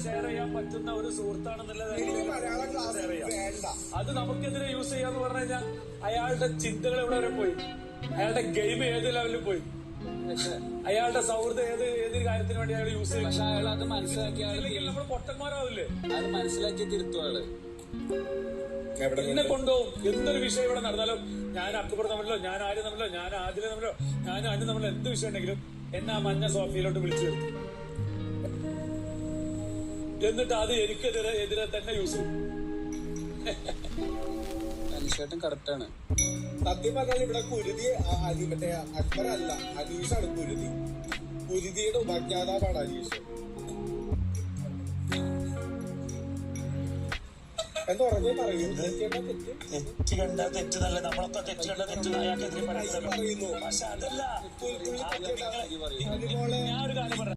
Share ചെയ്യാൻ പറ്റുന്ന ഒരു സുഹൃത്താണെന്നുള്ളത് അത് നമുക്കെതിരെ യൂസ് ചെയ്യാന്ന് പറഞ്ഞു കഴിഞ്ഞാൽ അയാളുടെ ചിന്തകൾ എവിടെ വരെ പോയി, അയാളുടെ ഗെയിം ഏത് ലെവലിൽ പോയി, അയാളുടെ സൗഹൃദം ഏതൊരു കാര്യത്തിന് വേണ്ടി അയാൾ യൂസ് ചെയ്യും. പക്ഷെ അയാൾ അത് മനസ്സിലാക്കിയാണെങ്കിൽ നമ്മൾ പൊട്ടന്മാരാവില്ലേ? അത് മനസ്സിലാക്കി തിരുത്തും അയാള്. എന്നെ കൊണ്ടുപോകും. എന്തൊരു വിഷയം ഇവിടെ നടന്നാലും ഞാൻ അക്ബർ തമ്മിലോ, ഞാൻ ആര്യ തമ്മിലോ, ഞാൻ ആദില തമ്മിലോ, ഞാൻ അനു തമ്മിലോ എന്ത് വിഷയം ഉണ്ടെങ്കിലും എന്നെ ആ മഞ്ഞ സോഫയിലോട്ട് വിളിച്ചു വരുത്തും. എന്നിട്ട് അത് എനിക്കെതിരെ തന്നെ യൂസ് ചെയ്യും. അനുഷേട്ടൻ കറക്റ്റാണ്. സത്യം പറഞ്ഞാൽ ഇവിടെ കുരുതി മറ്റേ അക്ബർ അല്ല, അനീഷാണ് കുരുതി. കുരുതിയുടെ ഉപജ്ഞാതാവാണ് അനീഷ്. എന്താ പറഞ്ഞു പറയുന്നു? തെറ്റ് കണ്ട തെറ്റ് നല്ല, നമ്മളൊക്കെ തെറ്റ് കണ്ട തെറ്റ് അയാൾക്കെതിരെ പറയുന്നു. പക്ഷെ അതല്ല, ഞാൻ ഒരു കാര്യം പറയാം.